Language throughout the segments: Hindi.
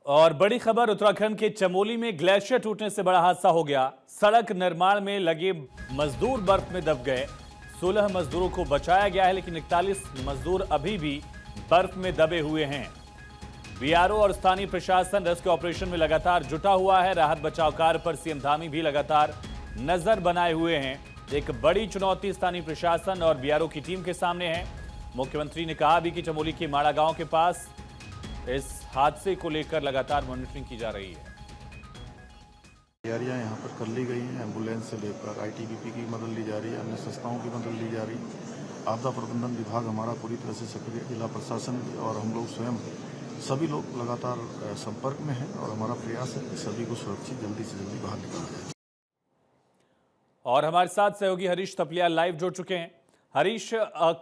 और बड़ी खबर उत्तराखंड के चमोली में ग्लेशियर टूटने से बड़ा हादसा हो गया। सड़क निर्माण में लगे मजदूर बर्फ में दब गए। 16 मजदूरों को बचाया गया है, लेकिन 41 मजदूर अभी भी बर्फ में दबे हुए हैं। बीआरओ और स्थानीय प्रशासन रेस्क्यू ऑपरेशन में लगातार जुटा हुआ है। राहत बचाव कार्य पर सीएम धामी भी लगातार नजर बनाए हुए हैं। एक बड़ी चुनौती स्थानीय प्रशासन और बीआरओ की टीम के सामने है। मुख्यमंत्री ने कहा भी कि चमोली के माड़ा गांव के पास इस हादसे को लेकर लगातार मॉनिटरिंग की जा रही है। तैयारियां यहाँ पर कर ली गई हैं। एम्बुलेंस से लेकर आईटीबीपी की मदद ली जा रही है, अन्य संस्थाओं की मदद ली जा रही है। आपदा प्रबंधन विभाग हमारा पूरी तरह से सक्रिय, जिला प्रशासन और हम लोग स्वयं सभी लोग लगातार संपर्क में हैं और हमारा प्रयास है कि सभी को सुरक्षित जल्दी से जल्दी बाहर निकाला जाए। और हमारे साथ सहयोगी हरीश थपलिया लाइव जुड़ चुके हैं। हरीश,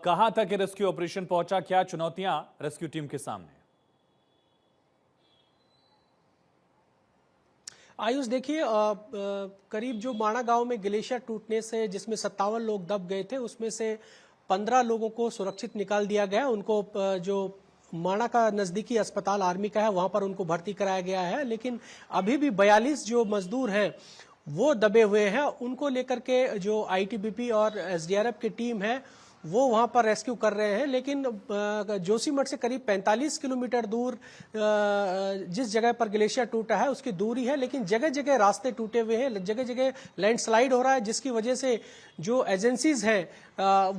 कहां तक रेस्क्यू ऑपरेशन पहुंचा, क्या चुनौतियां रेस्क्यू टीम के सामने? आयुष, देखिए, करीब जो माणा गांव में ग्लेशियर टूटने से जिसमें 57 लोग दब गए थे, उसमें से 15 लोगों को सुरक्षित निकाल दिया गया। उनको जो माणा का नजदीकी अस्पताल आर्मी का है वहां पर उनको भर्ती कराया गया है, लेकिन अभी भी 42 जो मजदूर हैं वो दबे हुए हैं। उनको लेकर के जो आईटीबीपी और एसडीआरएफ की टीम है वो वहां पर रेस्क्यू कर रहे हैं, लेकिन जोशीमठ से करीब 45 किलोमीटर दूर जिस जगह पर ग्लेशियर टूटा है उसकी दूरी है, लेकिन जगह जगह रास्ते टूटे हुए हैं, जगह जगह लैंडस्लाइड हो रहा है, जिसकी वजह से जो एजेंसीज हैं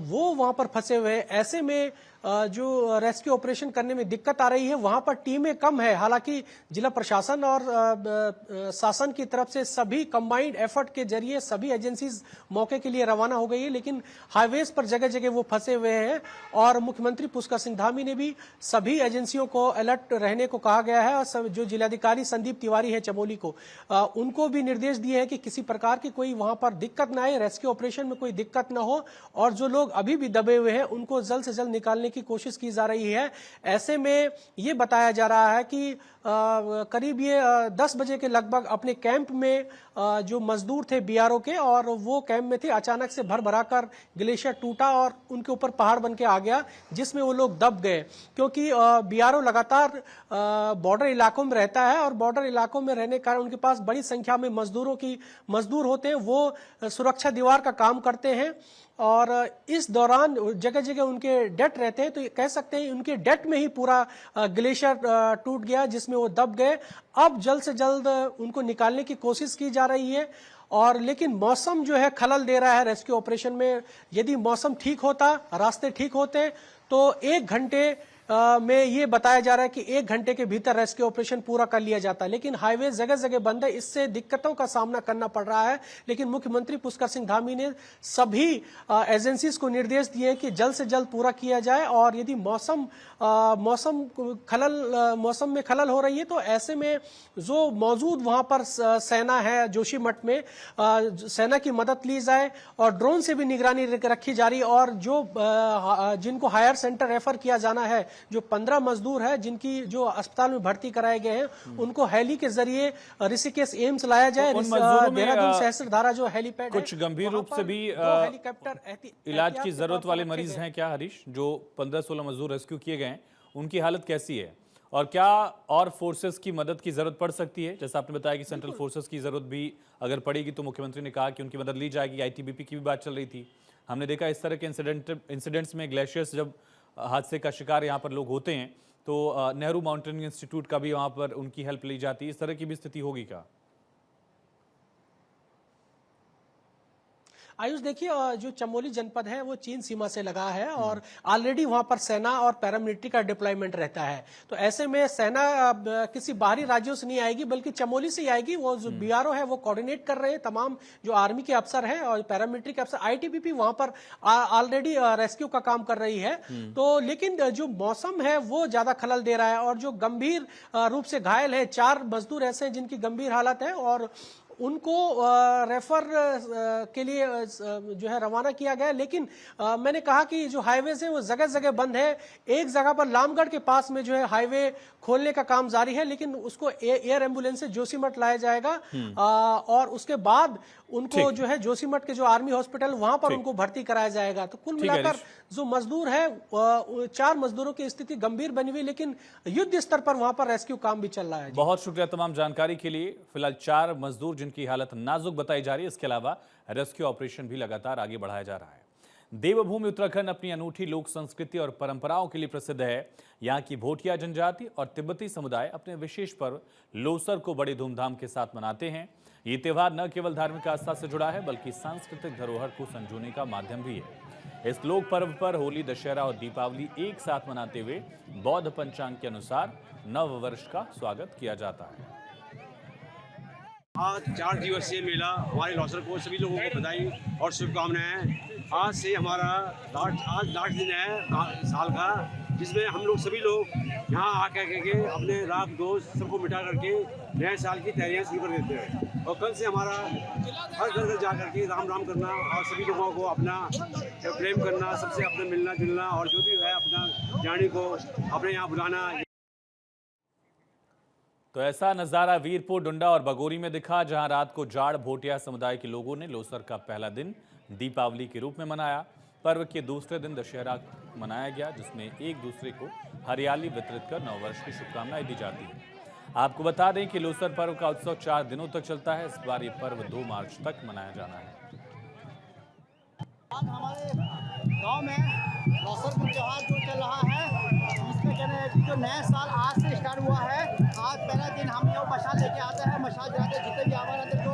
वो वहां पर फंसे हुए हैं। ऐसे में जो रेस्क्यू ऑपरेशन करने में दिक्कत आ रही है, वहां पर टीमें कम है। हालांकि जिला प्रशासन और शासन की तरफ से सभी कंबाइंड एफर्ट के जरिए सभी एजेंसीज मौके के लिए रवाना हो गई है, लेकिन हाईवेज पर जगह जगह वो फंसे हुए हैं। और मुख्यमंत्री पुष्कर सिंह धामी ने भी सभी एजेंसियों को अलर्ट रहने को कहा गया है। और जो जिलाधिकारी संदीप तिवारी है चमोली को, उनको भी निर्देश दिए हैं कि किसी प्रकार की कोई वहां पर दिक्कत ना आए, रेस्क्यू ऑपरेशन में कोई दिक्कत ना हो, और जो लोग अभी भी दबे हुए हैं उनको जल्द से जल्द निकालने की कोशिश की जा रही है। ऐसे में ये बताया जा रहा है कि करीब ये 10 बजे के लगभग अपने कैंप में जो मजदूर थे बीआरओ के, और वो कैंप में थे, अचानक से भरभराकर ग्लेशियर टूटा और उनके ऊपर पहाड़ बन के आ गया, जिसमें वो लोग दब गए। क्योंकि बीआरओ लगातार बॉर्डर इलाकों में रहता है और बॉर्डर इलाकों में रहने के कारण उनके पास बड़ी संख्या में मजदूर होते हैं। वो सुरक्षा दीवार का काम करते हैं और इस दौरान जगह जगह उनके डेट रहते हैं, तो कह सकते हैं उनके डेट में ही पूरा ग्लेशियर टूट गया, जिसमें वो दब गए। अब जल्द से जल्द उनको निकालने की कोशिश की जा रही है, और लेकिन मौसम जो है खलल दे रहा है रेस्क्यू ऑपरेशन में। यदि मौसम ठीक होता, रास्ते ठीक होते, तो 1 घंटे में ये बताया जा रहा है कि 1 घंटे के भीतर रेस्क्यू ऑपरेशन पूरा कर लिया जाता है, लेकिन हाईवे जगह जगह बंद है, इससे दिक्कतों का सामना करना पड़ रहा है। लेकिन मुख्यमंत्री पुष्कर सिंह धामी ने सभी एजेंसीज को निर्देश दिए हैं कि जल्द से जल्द पूरा किया जाए, और यदि मौसम में खलल हो रही है तो ऐसे में जो मौजूद वहां पर सेना है जोशीमठ में, सेना की मदद ली जाए और ड्रोन से भी निगरानी रखी जा रही है। और जो जिनको हायर सेंटर रेफर किया जाना है, जो 15 मजदूर है जिनकी जो अस्पताल में भर्ती कराए गए हैं, उनको हेली के जरिए ऋषिकेश एम्स लाया जाए। देहरादून सहस्त्रधारा जो हेलीपैड कुछ गंभीर रूप से भी हेलीकॉप्टर इलाज की जरूरत वाले मरीज हैं क्या हरीश? जो 15-16 मजदूर रेस्क्यू किए गए हैं, उनकी हालत कैसी है और क्या और फोर्सेस की मदद की जरूरत पड़ सकती है? जैसा आपने बताया कि सेंट्रल फोर्सेस की जरूरत भी अगर पड़ेगी तो मुख्यमंत्री ने कहा कि उनकी मदद ली जाएगी। आईटीबीपी की भी बात चल रही थी। हमने देखा इस तरह के इंसिडेंट्स में ग्लेशियर्स जब हादसे का शिकार यहाँ पर लोग होते हैं तो नेहरू माउंटेनिंग इंस्टीट्यूट का भी वहाँ पर उनकी हेल्प ली जाती है। इस तरह की भी स्थिति होगी क्या? आयुष, देखिए, जो चमोली जनपद है वो चीन सीमा से लगा है और ऑलरेडी वहां पर सेना और पैरामिलिट्री का डिप्लॉयमेंट रहता है। तो ऐसे में सेना किसी बाहरी राज्यों से नहीं आएगी, बल्कि चमोली से ही आएगी। वो जो बीआरओ है वो कोऑर्डिनेट कर रहे हैं, तमाम जो आर्मी के अफसर हैं और पैरामिलिट्री के अफसर, आईटीबीपी वहां पर ऑलरेडी रेस्क्यू का काम कर रही है। तो लेकिन जो मौसम है वो ज्यादा खलल दे रहा है, और जो गंभीर रूप से घायल है, 4 मजदूर ऐसे हैं जिनकी गंभीर हालत है, और उनको रेफर के लिए जो है रवाना किया गया। लेकिन मैंने कहा कि जो हाईवेज है वो जगह जगह बंद है। एक जगह पर लामगढ़ के पास में जो है हाईवे खोलने का काम जारी है, लेकिन उसको एयर एम्बुलेंस से जोशीमठ लाया जाएगा और उसके बाद उनको जो है जोशीमठ के जो आर्मी हॉस्पिटल वहां पर उनको भर्ती कराया जाएगा। तो कुल मिलाकर जो मजदूर है 4 मजदूरों की स्थिति गंभीर बनी हुई, लेकिन युद्ध स्तर पर वहां पर रेस्क्यू काम भी चल रहा है। बहुत शुक्रिया तमाम जानकारी के लिए। फिलहाल 4 मजदूर जिनकी हालत नाजुक बताई जा रही है, इसके अलावा रेस्क्यू ऑपरेशन भी लगातार आगे बढ़ाया जा रहा है। देवभूमि उत्तराखंड अपनी अनूठी लोक संस्कृति और परंपराओं के लिए प्रसिद्ध है। यहाँ की भोटिया जनजाति और तिब्बती समुदाय अपने विशेष पर्व लोसर को बड़े धूमधाम के साथ मनाते हैं। ये त्योहार न केवल धार्मिक आस्था से जुड़ा है, बल्कि सांस्कृतिक धरोहर को संजोने का माध्यम भी है। इस लोक पर्व पर होली, दशहरा और दीपावली एक साथ मनाते हुए बौद्ध पंचांग के अनुसार नव वर्ष का स्वागत किया जाता है। आज 4 दिवसीय मेला हमारे लोसर को सभी लोगों को बधाई और शुभकामनाएं। आज से हमारा लास्ट दिन है साल का, जिसमें हम लोग सभी लोग यहाँ आकर के अपने राग दोस्त सबको मिटा करके नए साल की तैयारियां शुरू कर देते हैं। और कल से हमारा हर घर जा करके राम राम करना और सभी लोगों को अपना प्रेम करना, सबसे अपना मिलना जुलना और जो भी है अपना जाने को अपने यहाँ बुलाना। तो ऐसा नजारा वीरपुर, डुंडा और बगोरी में दिखा, जहां रात को जाड़ भोटिया समुदाय के लोगों ने लोसर का पहला दिन दीपावली के रूप में मनाया। पर्व के दूसरे दिन दशहरा मनाया गया, जिसमें एक दूसरे को हरियाली वितरित कर नववर्ष की शुभकामनाएं दी जाती हैं। आपको बता दें कि लोसर पर्व का उत्सव 4 दिनों तक चलता है। इस बार ये पर्व 2 मार्च तक मनाया जाना है। आज हमारे गांव में लोसर का त्योहार जो चल रहा है, इसमें कहना है कि जो नया साल आज से स्टार्ट हुआ है। आज पहला दिन हम यहाँ मशाल लेके आते हैं, मशाल जलाते हैं, जितने भी हमारे अंदर जो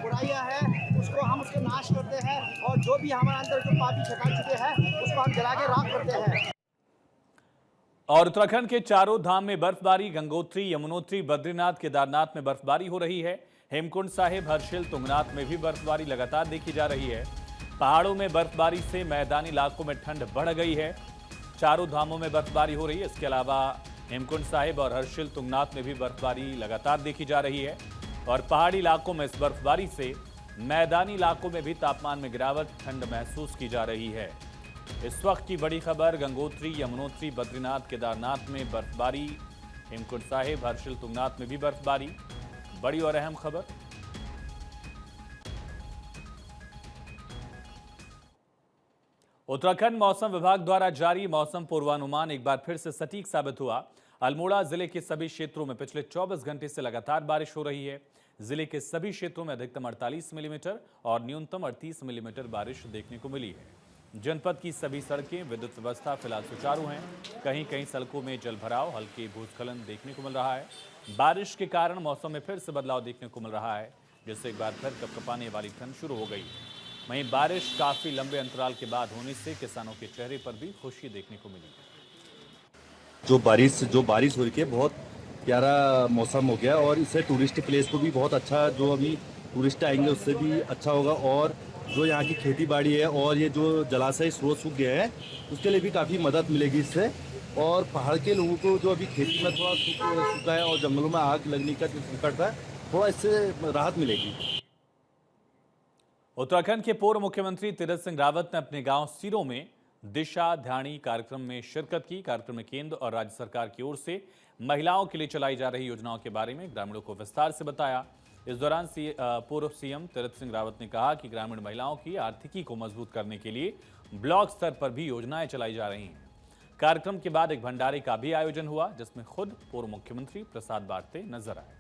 बुराइयां हैं उसको हम उसके नाश करते हैं और जो भी हमारे अंदर जो पापी छका चुके हैं उसको हम जला के राख करते हैं। और उत्तराखंड के चारों धाम में बर्फबारी, गंगोत्री, यमुनोत्री, बद्रीनाथ, केदारनाथ में बर्फबारी हो रही है। हेमकुंड साहिब, हर्षिल, तुंगनाथ में भी बर्फबारी लगातार देखी जा रही है। पहाड़ों में बर्फबारी से मैदानी इलाकों में ठंड बढ़ गई है। चारों धामों में बर्फबारी हो रही है। इसके अलावा हेमकुंड साहिब और हर्षिल, तुंगनाथ में भी बर्फबारी लगातार देखी जा रही है। और पहाड़ी इलाकों में इस बर्फबारी से मैदानी इलाकों में भी तापमान में गिरावट, ठंड महसूस की जा रही है। इस वक्त की बड़ी खबर, गंगोत्री, यमुनोत्री, बद्रीनाथ, केदारनाथ में बर्फबारी, हेमकुंड साहिब, हर्षिल, तुंगनाथ में भी बर्फबारी। बड़ी और अहम खबर। उत्तराखंड मौसम विभाग द्वारा जारी मौसम पूर्वानुमान एक बार फिर से सटीक साबित हुआ। अल्मोड़ा जिले के सभी क्षेत्रों में पिछले 24 घंटे से लगातार बारिश हो रही है। जिले के सभी क्षेत्रों में अधिकतम 48 मिलीमीटर और न्यूनतम 38 मिलीमीटर बारिश देखने को मिली है। जनपद की सभी सड़कें, विद्युत व्यवस्था फिलहाल सुचारू हैं। कहीं कहीं सड़कों में जलभराव, हल्के भूस्खलन देखने को मिल रहा है। बारिश के कारण मौसम में फिर से बदलाव देखने को मिल रहा है, जिससे एक बार फिर कपकपाने वाली ठंड शुरू हो गई। वहीं बारिश काफी लंबे अंतराल के बाद होने से किसानों के चेहरे पर भी खुशी देखने को मिली। जो बारिश हो रही है, बहुत प्यारा मौसम हो गया और इससे टूरिस्ट प्लेस को भी बहुत अच्छा, जो अभी टूरिस्ट आएंगे उससे भी अच्छा होगा। और जो यहाँ की खेती बाड़ी है और ये जो जलाशय स्रोत सूख गया है उसके लिए भी काफ़ी मदद मिलेगी इससे। और पहाड़ के लोगों को जो अभी खेती में थोड़ा सूखा है और जंगलों में आग लगने का जो संकट है, थोड़ा इससे राहत मिलेगी। उत्तराखंड के पूर्व मुख्यमंत्री तीरथ सिंह रावत ने अपने गांव सीरों में दिशा ध्यानी कार्यक्रम में शिरकत की। कार्यक्रम में केंद्र और राज्य सरकार की ओर से महिलाओं के लिए चलाई जा रही योजनाओं के बारे में ग्रामीणों को विस्तार से बताया। इस दौरान पूर्व सीएम तीरथ सिंह रावत ने कहा कि ग्रामीण महिलाओं की आर्थिकी को मजबूत करने के लिए ब्लॉक स्तर पर भी योजनाएं चलाई जा रही हैं। कार्यक्रम के बाद एक भंडारे का भी आयोजन हुआ, जिसमें खुद पूर्व मुख्यमंत्री प्रसाद बांटते नजर आए।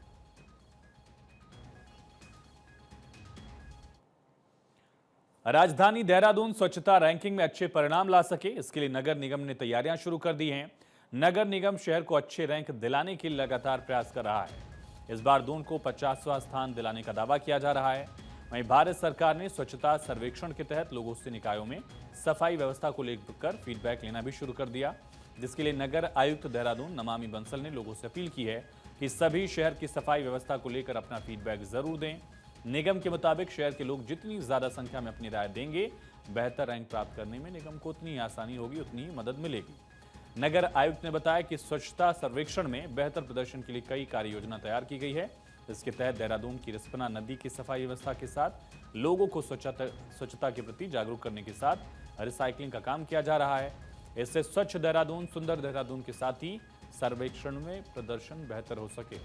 राजधानी देहरादून स्वच्छता रैंकिंग में अच्छे परिणाम ला सके, इसके लिए नगर निगम ने तैयारियां शुरू कर दी हैं। नगर निगम शहर को अच्छे रैंक दिलाने के लिए लगातार प्रयास कर रहा है। इस बार दून को 50वां स्थान दिलाने का दावा किया जा रहा है। वहीं भारत सरकार ने स्वच्छता सर्वेक्षण के तहत लोगों से निकायों में सफाई व्यवस्था को लेकर फीडबैक लेना भी शुरू कर दिया, जिसके लिए नगर आयुक्त देहरादून नमामि बंसल ने लोगों से अपील की है कि सभी शहर की सफाई व्यवस्था को लेकर अपना फीडबैक जरूर दें। निगम के मुताबिक शहर के लोग जितनी ज्यादा संख्या में अपनी राय देंगे, बेहतर रैंक प्राप्त करने में निगम को उतनी आसानी होगी, उतनी ही मदद मिलेगी। नगर आयुक्त ने बताया कि स्वच्छता सर्वेक्षण में बेहतर प्रदर्शन के लिए कई कार्य योजना तैयार की गई है। इसके तहत देहरादून की रिस्पना नदी की सफाई व्यवस्था के साथ लोगों को स्वच्छता के प्रति जागरूक करने के साथ रिसाइकलिंग का काम किया जा रहा है। इससे स्वच्छ देहरादून, सुंदर देहरादून के साथ ही सर्वेक्षण में प्रदर्शन बेहतर हो सके।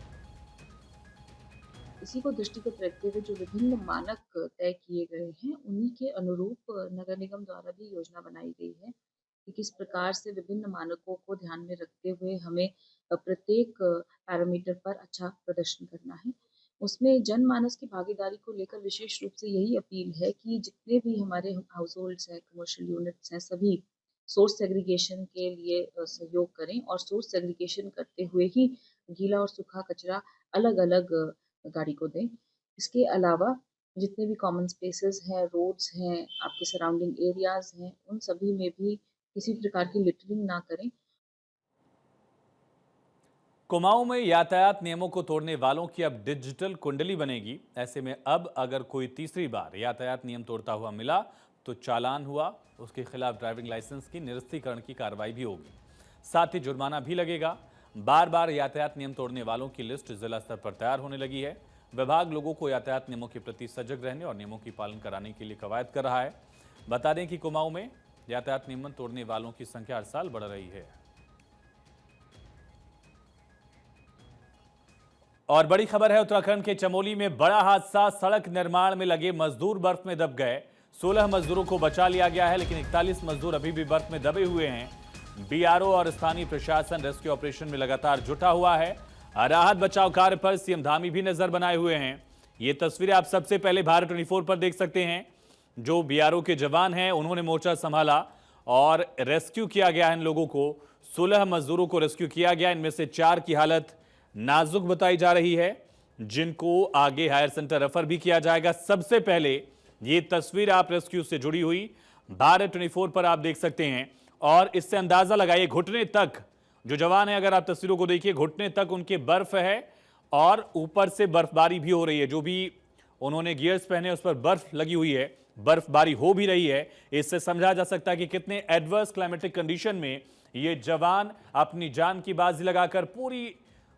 इसी को दृष्टिगत रखते हुए जो विभिन्न मानक तय किए गए हैं, उन्हीं के अनुरूप नगर निगम द्वारा भी योजना बनाई गई है कि किस प्रकार से विभिन्न मानकों को ध्यान में रखते हुए हमें प्रत्येक पैरामीटर पर अच्छा प्रदर्शन करना है। उसमें जनमानस की भागीदारी को लेकर विशेष रूप से यही अपील है कि जितने भी हमारे हाउस होल्ड्स हैं, कमर्शियल यूनिट्स हैं, सभी सोर्स सेग्रीगेशन के लिए सहयोग करें और सोर्स सेग्रीगेशन करते हुए ही गीला और सूखा कचरा अलग-अलग गाड़ी को दें। इसके अलावा जितने भी कॉमन स्पेसेस हैं, रोड्स हैं, आपके सराउंडिंग एरियाज हैं, उन सभी में भी किसी प्रकार की लिटरिंग ना करें। कुमाऊं में यातायात नियमों को तोड़ने वालों की अब डिजिटल कुंडली बनेगी। ऐसे में अब अगर कोई तीसरी बार यातायात नियम तोड़ता हुआ मिला तो चालान हुआ, उसके खिलाफ ड्राइविंग लाइसेंस की निरस्तीकरण की कार्रवाई भी होगी, साथ ही जुर्माना भी लगेगा। बार बार यातायात नियम तोड़ने वालों की लिस्ट जिला स्तर पर तैयार होने लगी है। विभाग लोगों को यातायात नियमों के प्रति सजग रहने और नियमों की पालन कराने के लिए कवायद कर रहा है। बता दें कि कुमाऊं में यातायात नियम तोड़ने वालों की संख्या हर साल बढ़ रही है। और बड़ी खबर है, उत्तराखंड के चमोली में बड़ा हादसा। सड़क निर्माण में लगे मजदूर बर्फ में दब गए। 16 मजदूरों को बचा लिया गया है, लेकिन 41 मजदूर अभी भी बर्फ में दबे हुए हैं। बीआरओ और स्थानीय प्रशासन रेस्क्यू ऑपरेशन में लगातार जुटा हुआ है। राहत बचाव कार्य पर सीएम धामी भी नजर बनाए हुए हैं। ये तस्वीरें आप सबसे पहले भारत 24 पर देख सकते हैं। जो बीआरओ के जवान हैं, उन्होंने मोर्चा संभाला और रेस्क्यू किया गया इन लोगों को। 16 मजदूरों को रेस्क्यू किया गया। इनमें से 4 की हालत नाजुक बताई जा रही है, जिनको आगे हायर सेंटर रेफर भी किया जाएगा। सबसे पहले ये तस्वीर आप रेस्क्यू से जुड़ी हुई भारत 24 पर आप देख सकते हैं और इससे अंदाजा लगाइए घुटने तक जो जवान है, अगर आप तस्वीरों को देखिए घुटने तक उनके बर्फ है और ऊपर से बर्फबारी भी हो रही है। जो भी उन्होंने गियर्स पहने उस पर बर्फ लगी हुई है, बर्फबारी हो भी रही है। इससे समझा जा सकता है कि कितने एडवर्स क्लाइमेटिक कंडीशन में ये जवान अपनी जान की बाजी लगाकर पूरी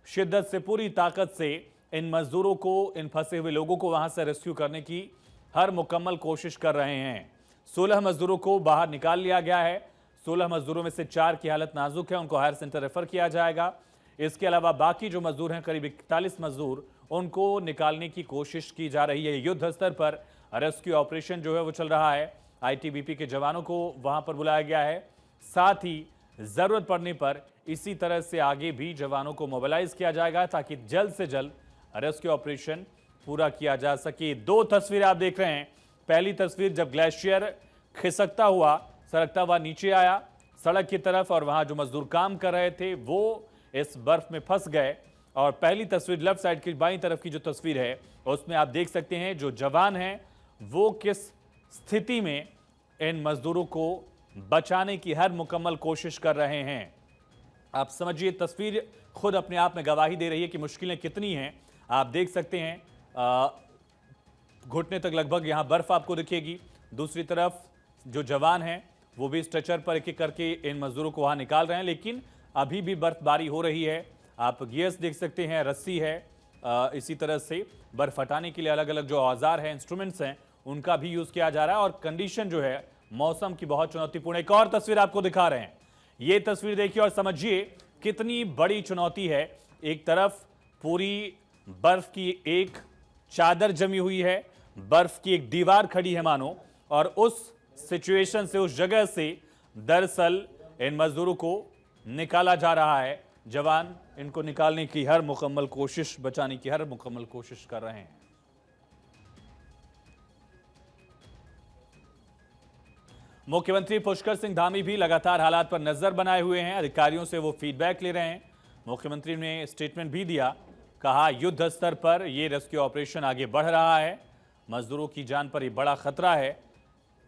शिद्दत से, पूरी ताकत से इन मजदूरों को, इन फंसे हुए लोगों को वहां से रेस्क्यू करने की हर मुकम्मल कोशिश कर रहे हैं। 16 मजदूरों को बाहर निकाल लिया गया है। 16 मजदूरों में से 4 की हालत नाजुक है, उनको हायर सेंटर रेफर किया जाएगा। इसके अलावा बाकी जो मजदूर हैं, करीब 41 मजदूर, उनको निकालने की कोशिश की जा रही है। युद्ध स्तर पर रेस्क्यू ऑपरेशन जो है वो चल रहा है। आईटीबीपी के जवानों को वहां पर बुलाया गया है। साथ ही जरूरत पड़ने पर इसी तरह से आगे भी जवानों को मोबिलाइज किया जाएगा ताकि जल्द से जल्द रेस्क्यू ऑपरेशन पूरा किया जा सके। 2 तस्वीरें आप देख रहे हैं। पहली तस्वीर जब ग्लेशियर खिसकता हुआ, सरकता हुआ नीचे आया सड़क की तरफ और वहां जो मजदूर काम कर रहे थे वो इस बर्फ में फंस गए। और पहली तस्वीर लेफ्ट साइड की बाईं तरफ की जो तस्वीर है उसमें आप देख सकते हैं जो जवान हैं वो किस स्थिति में इन मजदूरों को बचाने की हर मुकम्मल कोशिश कर रहे हैं। आप समझिए, तस्वीर खुद अपने आप में गवाही दे रही है कि मुश्किलें कितनी हैं। आप देख सकते हैं घुटने तक लगभग यहां बर्फ आपको दिखेगी। दूसरी तरफ जो जवान हैं वो भी स्ट्रेचर पर एक एक करके इन मजदूरों को वहां निकाल रहे हैं, लेकिन अभी भी बर्फबारी हो रही है। आप गियर्स देख सकते हैं, रस्सी है, इसी तरह से बर्फ हटाने के लिए अलग अलग जो औजार हैं, इंस्ट्रूमेंट्स हैं, उनका भी यूज किया जा रहा है। और कंडीशन जो है मौसम की बहुत चुनौतीपूर्ण। एक और तस्वीर आपको दिखा रहे हैं, ये तस्वीर देखिए और समझिए कितनी बड़ी चुनौती है। एक तरफ पूरी बर्फ की एक चादर जमी हुई है, बर्फ की एक दीवार खड़ी है मानो, और उस सिचुएशन से, उस जगह से दरअसल इन मजदूरों को निकाला जा रहा है। जवान इनको निकालने की हर मुकम्मल कोशिश, बचाने की हर मुकम्मल कोशिश कर रहे हैं। मुख्यमंत्री पुष्कर सिंह धामी भी लगातार हालात पर नजर बनाए हुए हैं। अधिकारियों से वो फीडबैक ले रहे हैं। मुख्यमंत्री ने स्टेटमेंट भी दिया, कहा युद्ध स्तर पर ये रेस्क्यू ऑपरेशन आगे बढ़ रहा है। मजदूरों की जान पर ये बड़ा खतरा है,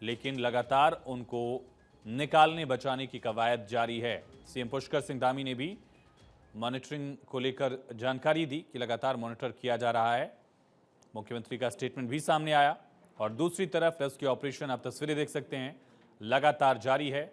लेकिन लगातार उनको निकालने बचाने की कवायद जारी है। सीएम पुष्कर सिंह धामी ने भी मॉनिटरिंग को लेकर जानकारी दी कि लगातार मॉनिटर किया जा रहा है। मुख्यमंत्री का स्टेटमेंट भी सामने आया। और दूसरी तरफ रेस्क्यू ऑपरेशन, आप तस्वीरें देख सकते हैं, लगातार जारी है।